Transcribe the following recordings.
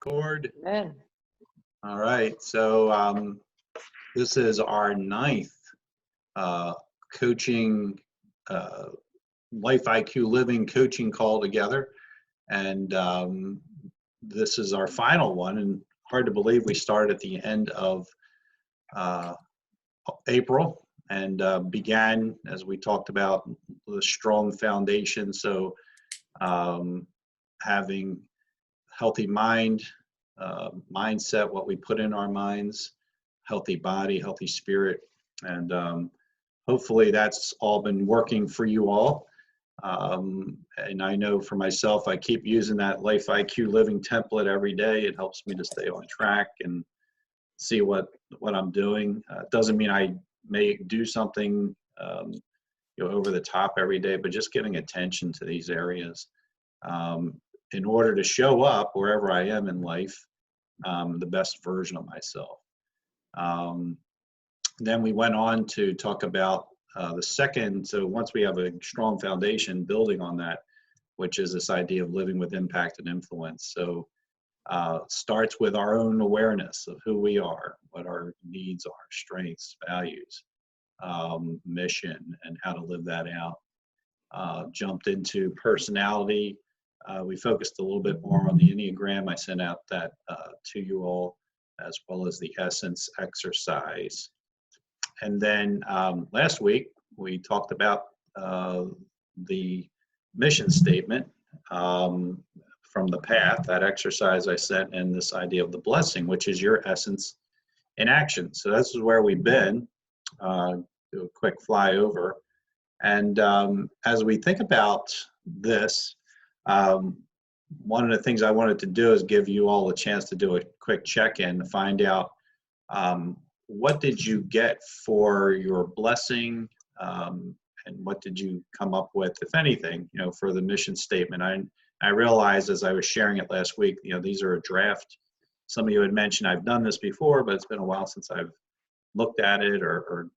Cord. Amen. All right, so this is our ninth coaching, Life IQ Living coaching call together. And this is our final one, and hard to believe we started at the end of April and began, as we talked about, the strong foundation. So having healthy mind, mindset, what we put in our minds, healthy body, healthy spirit, and hopefully that's all been working for you all. And I know for myself, I keep using that Life IQ Living template every day. It helps me to stay on track and see what I'm doing. Doesn't mean I may do something over the top every day, but just giving attention to these areas in order to show up wherever I am in life, the best version of myself. Then we went on to talk about the second, so once we have a strong foundation, building on that, which is this idea of living with impact and influence. So starts with our own awareness of who we are, what our needs are, strengths, values, mission, and how to live that out. Jumped into personality. We focused a little bit more on the Enneagram. I sent out that to you all, as well as the essence exercise. And then last week, we talked about the mission statement from the path, that exercise I sent, and this idea of the blessing, which is your essence in action. So this is where we've been. Do a quick flyover. And as we think about this, one of the things I wanted to do is give you all a chance to do a quick check-in to find out what did you get for your blessing, and what did you come up with, if anything, for the mission statement. I realized as I was sharing it last week, these are a draft. Some of you had mentioned I've done this before, but it's been a while since I've looked at it or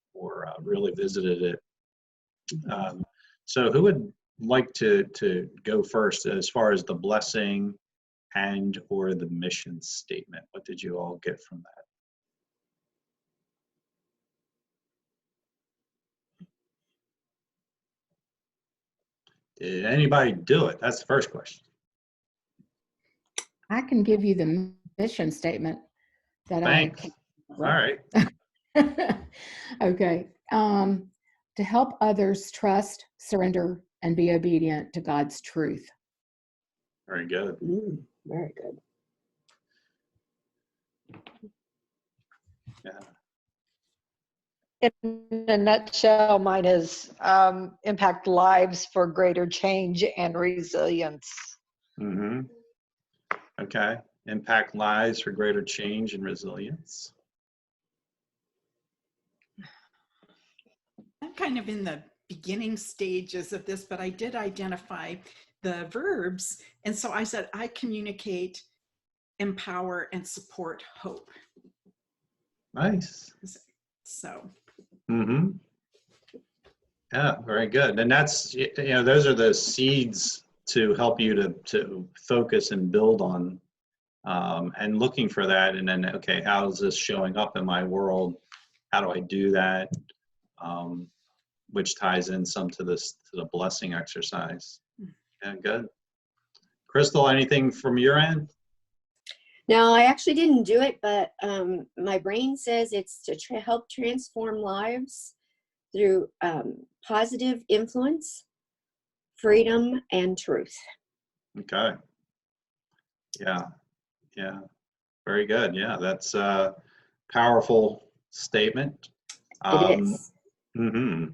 really visited it. So who would like to go first as far as the blessing and or the mission statement? What did you all get from that? Did anybody do it? That's the first question. I can give you the mission statement that Thanks. All right. Okay. To help others trust, surrender, and be obedient to God's truth. Very good. Very good. Yeah. In a nutshell, mine is impact lives for greater change and resilience. Mm-hmm. Okay. Impact lives for greater change and resilience. I'm kind of in the beginning stages of this, but I did identify the verbs. And so I said, I communicate, empower, and support hope. Nice. So. Mm-hmm. Yeah, very good. And that's, those are the seeds to help you to focus and build on, and looking for that. And then, okay, how is this showing up in my world? How do I do that? Which ties in some to the blessing exercise. Yeah, good. Crystal, anything from your end? No, I actually didn't do it, but my brain says it's to help transform lives through positive influence, freedom, and truth. Okay. Yeah. Very good. Yeah, that's a powerful statement. It is. Mm-hmm.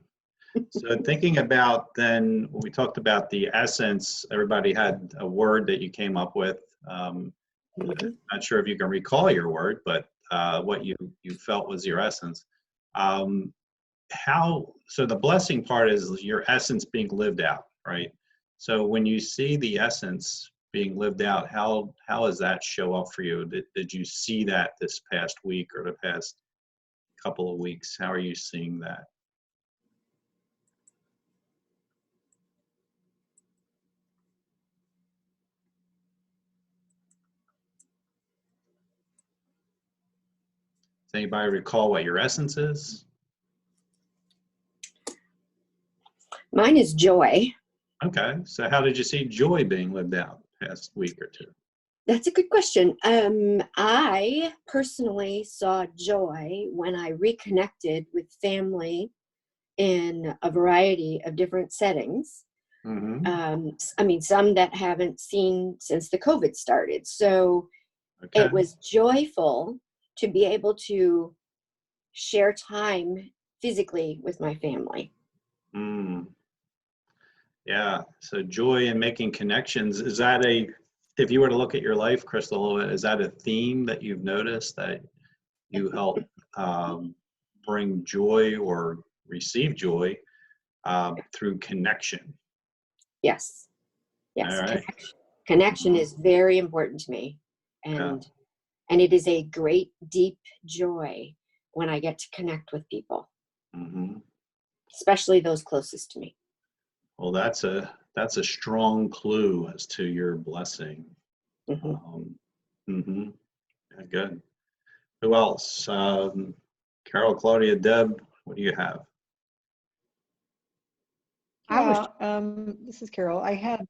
So thinking about then, when we talked about the essence, everybody had a word that you came up with. Not sure if you can recall your word, but what you felt was your essence. So the blessing part is your essence being lived out, right? So when you see the essence being lived out, how does that show up for you? Did you see that this past week or the past couple of weeks? How are you seeing that? anybody recall what your essence is? Mine is joy. Okay, so how did you see joy being lived out past week or two? That's a good question. I personally saw joy when I reconnected with family in a variety of different settings. I mean, some that haven't seen since the COVID started. So Okay. it was joyful to be able to share time physically with my family. Yeah, so joy in making connections, is that if you were to look at your life, Crystal, is that a theme that you've noticed that you help bring joy or receive joy through connection? Yes. All right. Connection is very important to me. And it is a great, deep joy when I get to connect with people, especially those closest to me. Well, that's a strong clue as to your blessing. Yeah, good. Who else? Carol, Claudia, Deb, what do you have? This is Carol. I had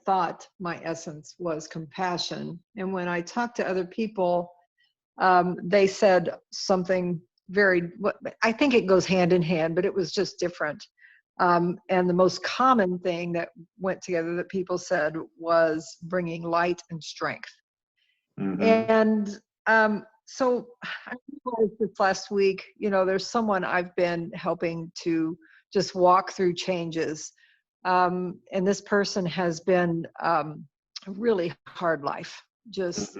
thought my essence was compassion, and when I talked to other people, they said something I think it goes hand in hand, but it was just different. And the most common thing that went together that people said was bringing light and strength. And so I realized this last week, there's someone I've been helping to just walk through changes. And this person has been a really hard life. Just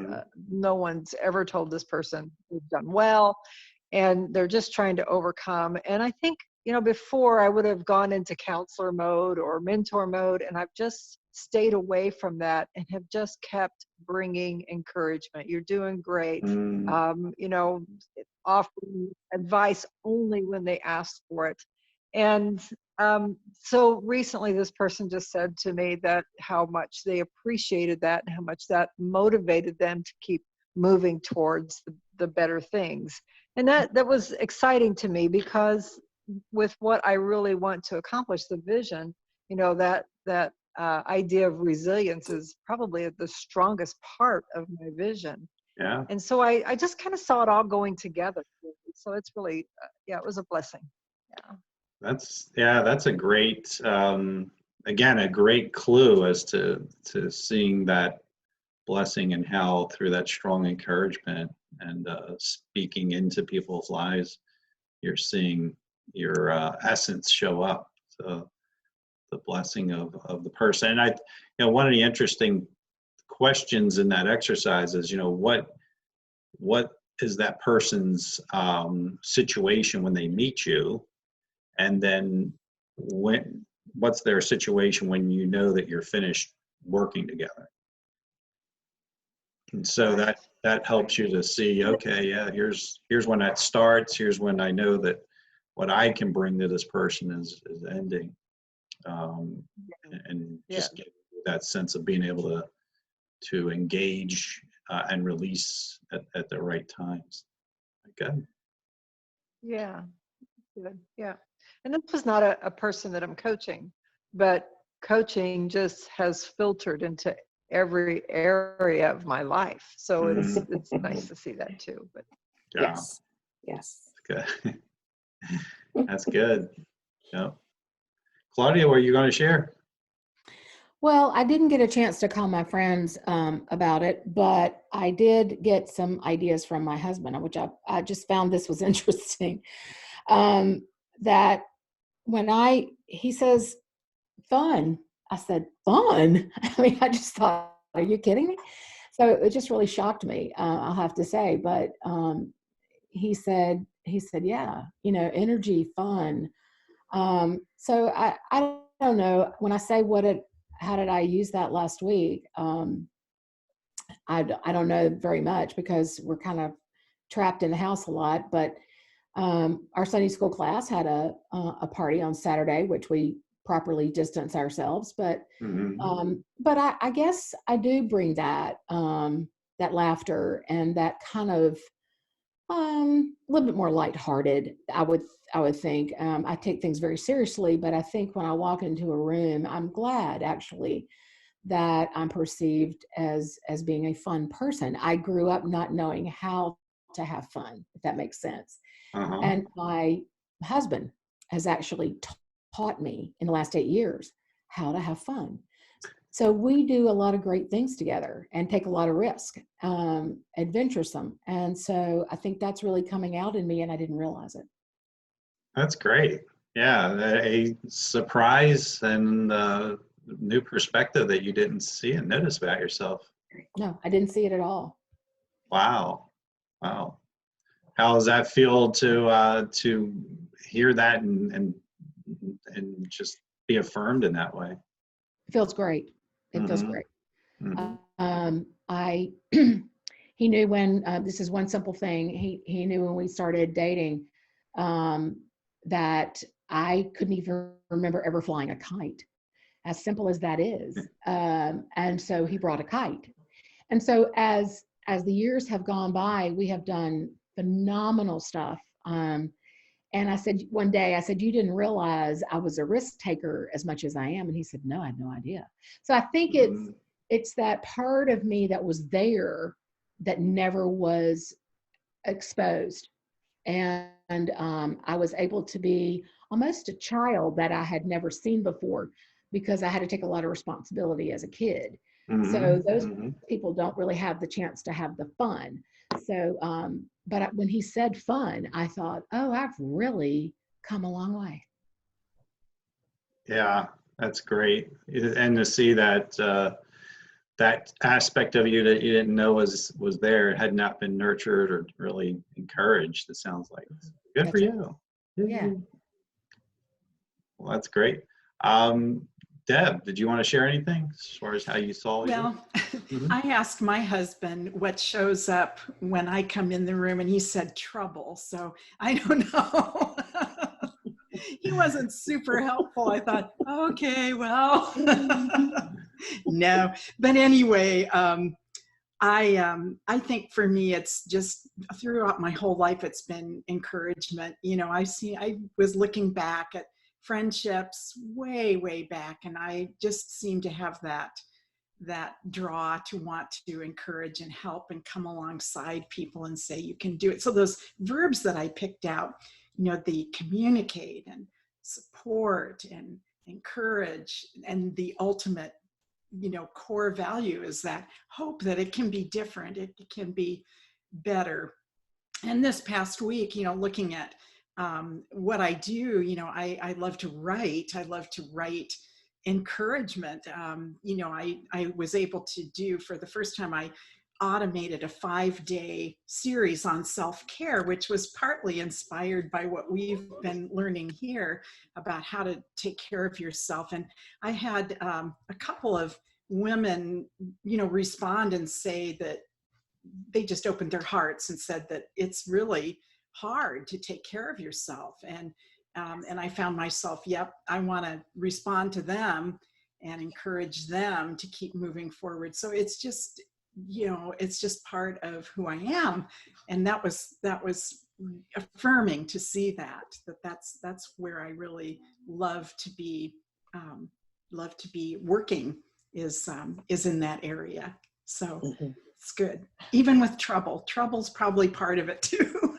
no one's ever told this person they've done well, and they're just trying to overcome. And I think, before I would have gone into counselor mode or mentor mode, and I've just stayed away from that and have just kept bringing encouragement. You're doing great. Offering advice only when they ask for it. And so recently this person just said to me that how much they appreciated that and how much that motivated them to keep moving towards the better things. And that was exciting to me, because with what I really want to accomplish, the vision, that idea of resilience is probably the strongest part of my vision. Yeah. And so I just kind of saw it all going together. So it's really, it was a blessing. Yeah. That's a great, again, a great clue as to seeing that blessing and how through that strong encouragement and speaking into people's lives, you're seeing your essence show up. So the blessing of the person. And one of the interesting questions in that exercise is, what is that person's situation when they meet you, and then what's their situation when you know that you're finished working together. And so that helps you to see, okay, yeah, here's when that starts, here's when I know that what I can bring to this person is ending. And just get that sense of being able to engage and release at the right times. Okay. Yeah. Good. Yeah. And this was not a person that I'm coaching, but coaching just has filtered into every area of my life. So it's nice to see that too. But Yes. Good. That's good. Yeah. Claudia, what are you going to share? Well, I didn't get a chance to call my friends about it, but I did get some ideas from my husband, which I just found this was interesting. That when he says, fun, I said, fun? I mean, I just thought, are you kidding me? So it just really shocked me, I'll have to say. But he said, yeah, energy, fun. So I don't know. When I say how did I use that last week? I don't know very much, because we're kind of trapped in the house a lot. But our Sunday school class had a party on Saturday, which we properly distance ourselves. But Mhm. I guess I do bring that that laughter and that kind of a little bit more lighthearted. I would think. I take things very seriously, but I think when I walk into a room, I'm glad actually that I'm perceived as being a fun person. I grew up not knowing how to have fun, if that makes sense. Uh-huh. And my husband has actually taught me in the last 8 years how to have fun. So we do a lot of great things together and take a lot of risk, adventuresome. And so I think that's really coming out in me, and I didn't realize it. That's great. Yeah, a surprise and new perspective that you didn't see and notice about yourself. No, I didn't see it at all. Wow. Wow. How does that feel to hear that and just be affirmed in that way? It feels great. It feels Mm-hmm. great. Mm-hmm. I he knew when this is one simple thing. He knew when we started dating that I couldn't even remember ever flying a kite. As simple as that is, and so he brought a kite. And so as the years have gone by, we have done phenomenal stuff. And I said one day, I said, "You didn't realize I was a risk taker as much as I am." And he said, "No, I had no idea." So I think Mm-hmm. it's that part of me that was there that never was exposed. And I was able to be almost a child that I had never seen before because I had to take a lot of responsibility as a kid. So those Mm-hmm. people don't really have the chance to have the fun. So, when he said fun, I thought, oh, I've really come a long way. Yeah, that's great. And to see that that aspect of you that you didn't know was there, had not been nurtured or really encouraged, it sounds like. Good for That's right. you. Yeah. Yay. Well, that's great. Um, Deb, did you want to share anything as far as how you saw you? Well, Mhm. I asked my husband what shows up when I come in the room, and he said trouble. So I don't know. He wasn't super helpful. I thought, okay, well, no. But anyway, I think for me, it's just throughout my whole life, it's been encouragement. You know, I was looking back at friendships way back, and I just seem to have that draw to want to encourage and help and come alongside people and say you can do it. So those verbs that I picked out, you know, the communicate and support and encourage, and the ultimate, you know, core value is that hope that it can be different, it can be better. And this past week, you know, looking at what I do, you know, I love to write. I love to write encouragement. You know, I was able to do, for the first time, I automated a 5-day series on self-care, which was partly inspired by what we've been learning here about how to take care of yourself. And I had a couple of women, you know, respond and say that they just opened their hearts and said that it's really hard to take care of yourself. And I found myself, yep, I want to respond to them and encourage them to keep moving forward. So it's just, you know, it's just part of who I am. And that was affirming to see that's where I really love to be, working, is in that area. So it's good. Even with trouble. Trouble's probably part of it too.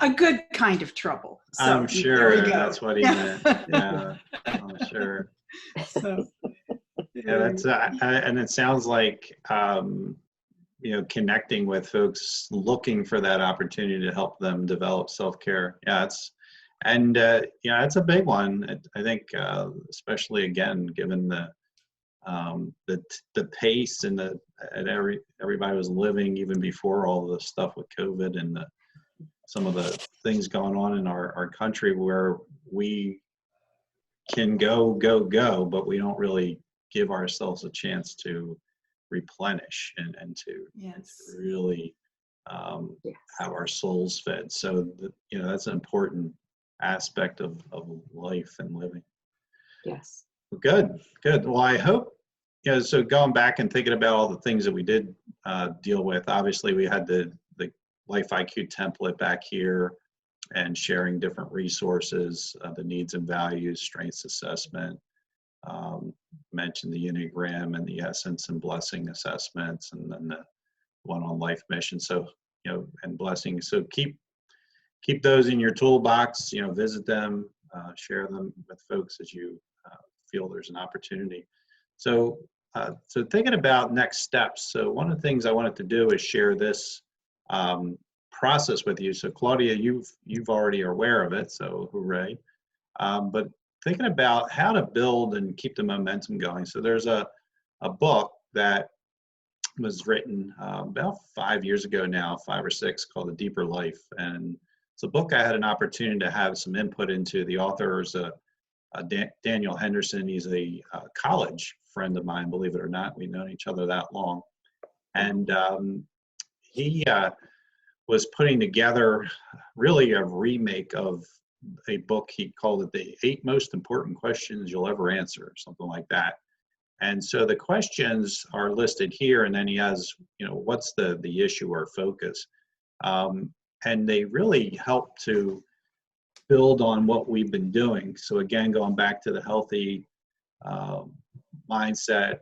A good kind of trouble. I'm So there we sure go. that's what he Yeah. meant. Yeah, I'm sure. So Yeah, that's and it sounds like you know, connecting with folks looking for that opportunity to help them develop self-care. Yeah, it's and yeah, it's a big one. I think especially again given the pace and everybody was living even before all the stuff with COVID and some of the things going on in our country where we can go, but we don't really give ourselves a chance to replenish and to yes. really Yes. have our souls fed. So you know, that's important aspect of life and living. Yes. Good, good. Well, I hope, so going back and thinking about all the things that we did deal with, obviously we had the Life IQ template back here and sharing different resources, the needs and values, strengths assessment, mentioned the Enneagram and the essence and blessing assessments, and then the one on life mission. So, and blessing. So keep those in your toolbox, visit them, share them with folks as you feel there's an opportunity. So, so thinking about next steps. So one of the things I wanted to do is share this process with you. So Claudia, you've already are aware of it, so hooray. But thinking about how to build and keep the momentum going. So there's a book that was written about 5 years ago now, 5 or 6, called The Deeper Life. And it's a book I had an opportunity to have some input into. The author is Daniel Henderson. He's a college friend of mine, believe it or not. We've known each other that long. And he was putting together really a remake of a book. He called it The 8 Most Important Questions You'll Ever Answer, something like that. And so the questions are listed here, and then he has, what's the issue or focus. And they really help to build on what we've been doing. So again, going back to the healthy mindset,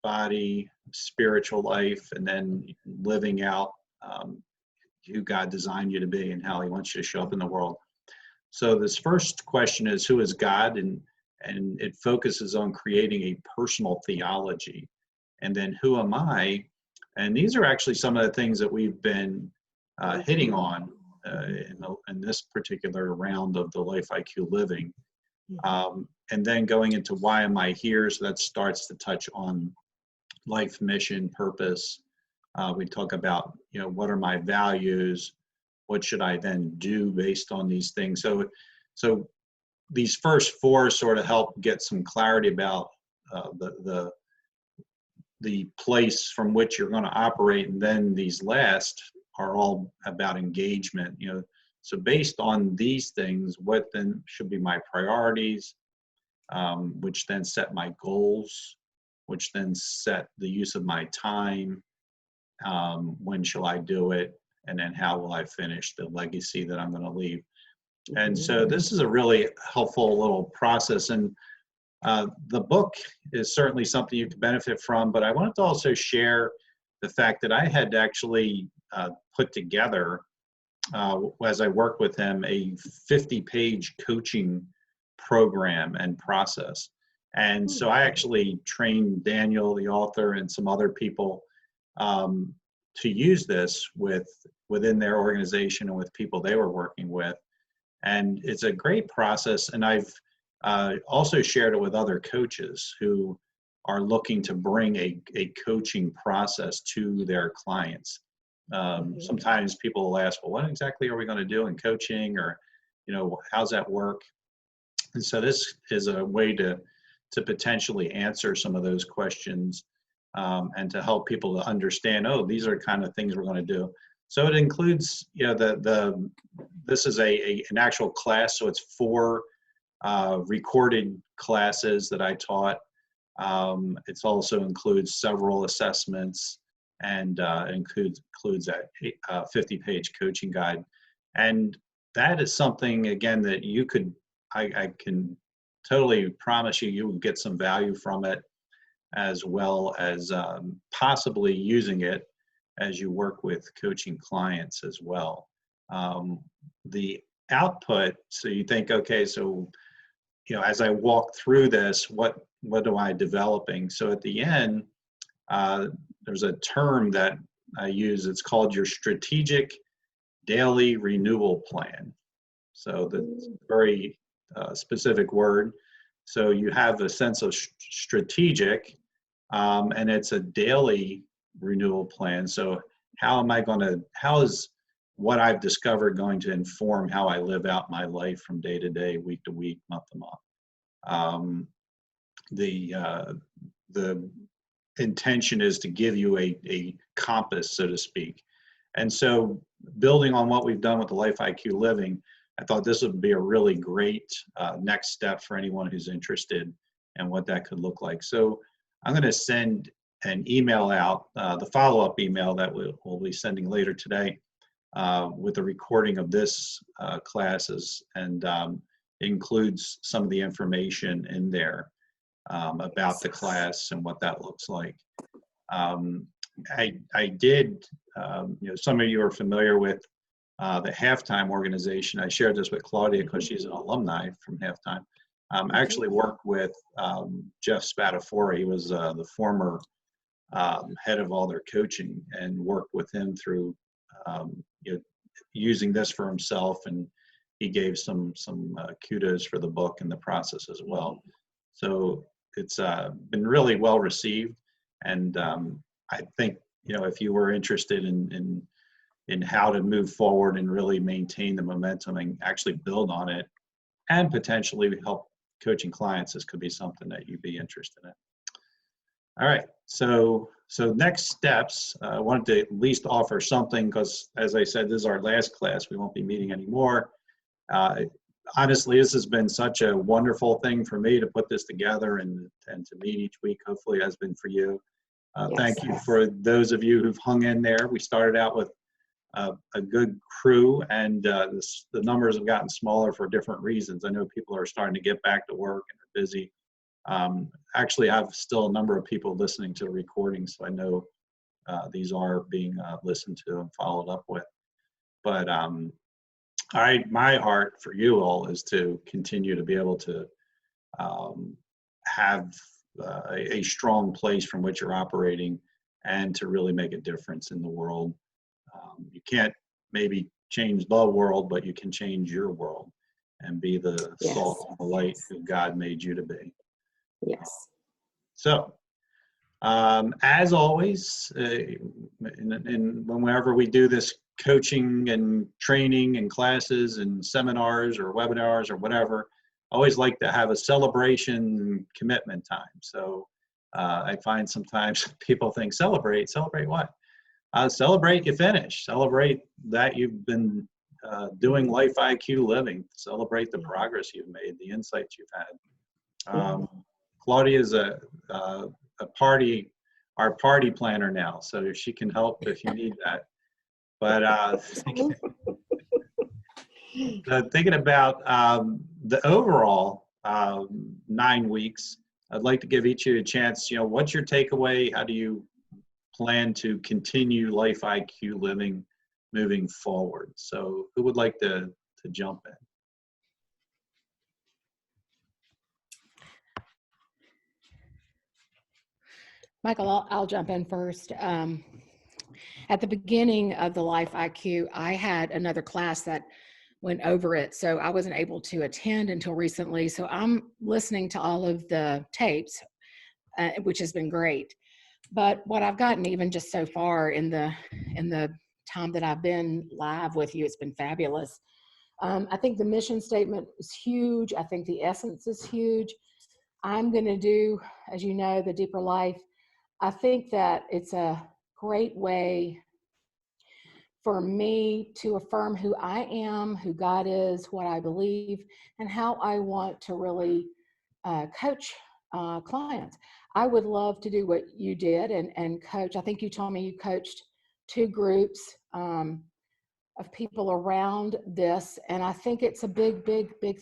body, spiritual life, and then living out who God designed you to be and how he wants you to show up in the world. So this first question is, who is God? And it focuses on creating a personal theology. And then who am I? And these are actually some of the things that we've been hitting on in this particular round of the Life IQ Living. And then going into why am I here? So that starts to touch on life mission, purpose. We talk about, what are my values? What should I then do based on these things? So these first 4 sort of help get some clarity about the place from which you're going to operate, and then these last are all about engagement. So based on these things, what then should be my priorities, which then set my goals, which then set the use of my time, when shall I do it, and then how will I finish the legacy that I'm going to leave. And so this is a really helpful little process. And the book is certainly something you can benefit from, but I wanted to also share the fact that I had actually put together, as I worked with him, a 50-page coaching program and process. And so I actually trained Daniel, the author, and some other people to use this within their organization and with people they were working with. And it's a great process. And I've also shared it with other coaches who are looking to bring a coaching process to their clients. Sometimes people will ask, well, what exactly are we going to do in coaching? Or, how's that work? And so this is a way to potentially answer some of those questions, and to help people to understand, oh, these are kind of things we're going to do. So it includes, this is an actual class. So it's 4 recorded classes that I taught. It also includes several assessments, and includes that 50-page coaching guide. And that is something, again, that you could, I can totally promise you will get some value from it, as well as possibly using it as you work with coaching clients as well. The output, so you think, okay, so, as I walk through this, what am I developing? So at the end, there's a term that I use. It's called your strategic daily renewal plan. So that's a very specific word. So you have a sense of strategic, and it's a daily renewal plan. So how is what I've discovered going to inform how I live out my life from day to day, week to week, month to month? The intention is to give you a compass, so to speak. And so building on what we've done with the Life IQ Living, I thought this would be a really great next step for anyone who's interested in what that could look like. So I'm going to send an email out, the follow-up email that we'll be sending later today with a recording of this classes, and includes some of the information in there about the class and what that looks like. I did, some of you are familiar with the Halftime organization. I shared this with Claudia because she's an alumni from Halftime. I actually worked with Jeff Spatafora. He was the former head of all their coaching, and worked with him through using this for himself, and he gave some kudos for the book and the process as well. So it's been really well received, and I think if you were interested in how to move forward and really maintain the momentum and actually build on it, and potentially help coaching clients, this could be something that you'd be interested in. All right, so next steps, I wanted to at least offer something, because as I said, this is our last class. We won't be meeting anymore. Honestly, this has been such a wonderful thing for me to put this together and to meet each week. Hopefully it has been for you. Yes. Thank you for those of you who've hung in there. We started out with a good crew, and the numbers have gotten smaller for different reasons. I know people are starting to get back to work and are busy. Actually, I have still a number of people listening to the recording, so I know these are being listened to and followed up with. But my heart for you all is to continue to be able to have a strong place from which you're operating, and to really make a difference in the world. You can't maybe change the world, but you can change your world and be the salt and the light that God made you to be. Yes. So, as always, whenever we do this coaching and training and classes and seminars or webinars or whatever, I always like to have a celebration commitment time. So I find sometimes people think, celebrate what? Celebrate you finish. Celebrate that you've been doing Life IQ living. Celebrate the progress you've made, the insights you've had. Claudia is our party planner now, so she can help if you need that. But thinking about the overall 9 weeks, I'd like to give each of you a chance. What's your takeaway? How do you plan to continue Life IQ living moving forward? So who would like to jump in? Michael, I'll jump in first. At the beginning of the Life IQ, I had another class that went over it, so I wasn't able to attend until recently. So I'm listening to all of the tapes, which has been great. But what I've gotten, even just so far in the time that I've been live with you, it's been fabulous. I think the mission statement is huge. I think the essence is huge. I'm going to do, as you know, the Deeper Life. I think that it's a great way for me to affirm who I am, who God is, what I believe, and how I want to really coach clients. I would love to do what you did and coach. I think you told me you coached 2 groups of people around this, and I think it's a big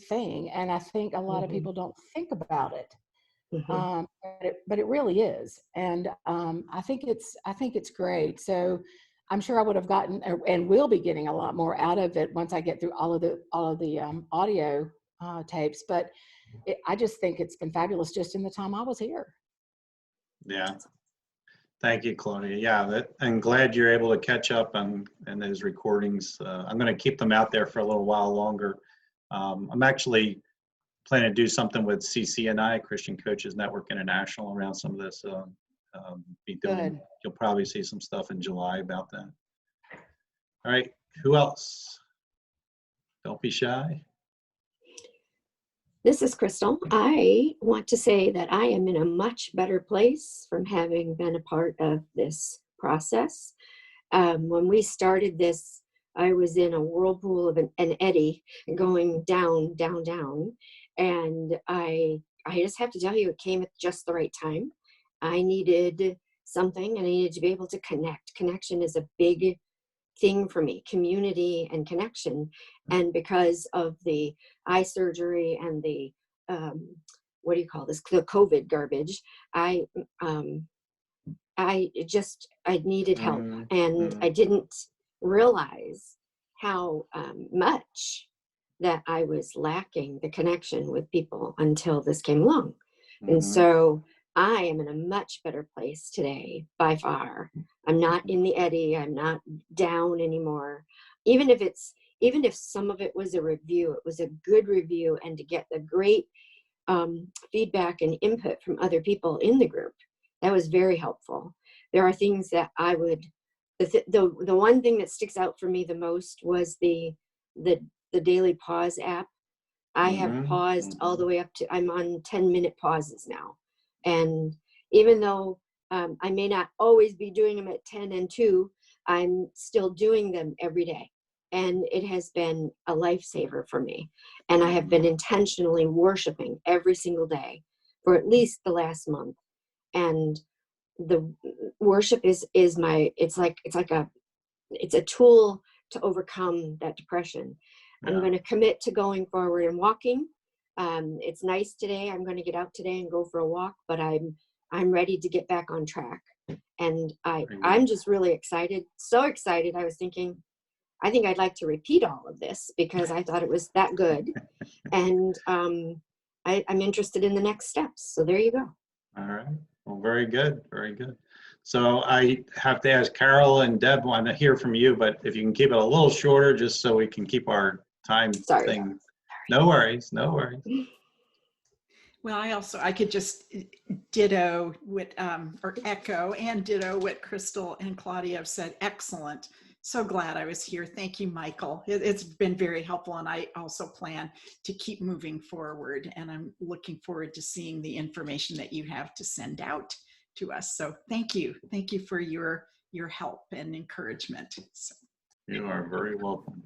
thing. And I think a lot of people don't think about it. But it really is, and I think it's great. So I'm sure I would have gotten and will be getting a lot more out of it once I get through all of the audio tapes. But I just think it's been fabulous just in the time I was here. Yeah. Thank you, Claudia. Yeah, I'm glad you're able to catch up on those recordings. I'm going to keep them out there for a little while longer. I'm actually planning to do something with CCNI, Christian Coaches Network International, around some of this. You'll probably see some stuff in July about that. All right, who else? Don't be shy. This is Crystal. I want to say that I am in a much better place from having been a part of this process. When we started this I was in a whirlpool of an eddy going down, down, down. And I just have to tell you, it came at just the right time. I needed something, and I needed to be able to connect. Connection is a big thing for me, community and connection. And because of the eye surgery and the, what do you call this, the COVID garbage, I needed help, and I didn't realize how much that I was lacking the connection with people until this came along. And so I am in a much better place today, by far. I'm not in the eddy. I'm not down anymore. Even if some of it was a review, it was a good review, and to get the great feedback and input from other people in the group, that was very helpful. There are things that I would, the one thing that sticks out for me the most was the daily pause app. I have paused all the way up to, I'm on 10-minute pauses now. And even though I may not always be doing them at 10 and 2, I'm still doing them every day. And it has been a lifesaver for me. And I have been intentionally worshiping every single day for at least the last month. And the worship is my, it's a tool to overcome that depression. Yeah. I'm going to commit to going forward and walking. It's nice today. I'm going to get out today and go for a walk, but I'm ready to get back on track. And I'm just really excited. So excited. I was thinking, I think I'd like to repeat all of this because I thought it was that good. And I'm interested in the next steps. So there you go. All right. Well, very good. Very good. So I have to ask Carol and Deb, I want to hear from you, but if you can keep it a little shorter, just so we can keep our time thing. No worries. No worries. Well, I could just ditto what, or echo and ditto what Crystal and Claudia have said. Excellent. So glad I was here. Thank you, Michael. It's been very helpful, and I also plan to keep moving forward, and I'm looking forward to seeing the information that you have to send out to us. So thank you. Thank you for your help and encouragement. So. You are very welcome.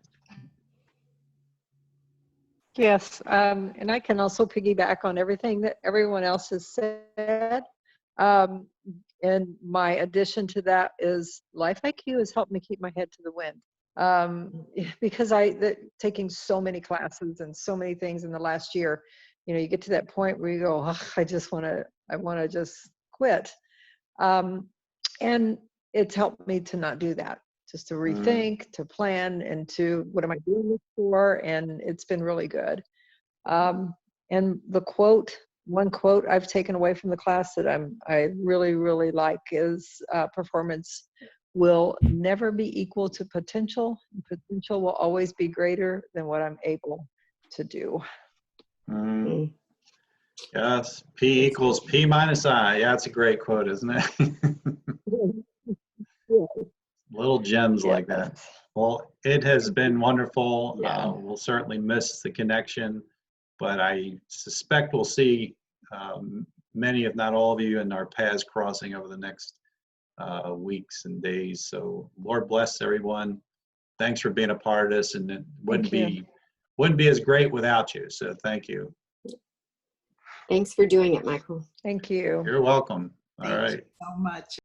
Yes, and I can also piggyback on everything that everyone else has said. And my addition to that is Life IQ has helped me keep my head to the wind. Because taking so many classes and so many things in the last year, you get to that point where you go, oh, I want to just quit. And it's helped me to not do that. Just to rethink, to plan, and to what am I doing this for? And it's been really good. And one quote I've taken away from the class that I really, really like is performance will never be equal to potential. Potential will always be greater than what I'm able to do. Yes, P equals P minus I. Yeah, that's a great quote, isn't it? Little gems like that. Well, it has been wonderful. Yeah. We'll certainly miss the connection, but I suspect we'll see many, if not all of you, in our paths crossing over the next weeks and days. So Lord bless everyone. Thanks for being a part of this, and it wouldn't be as great without you. So thank you. Thanks for doing it, Michael. Thank you. You're welcome. All right. Thank you so much.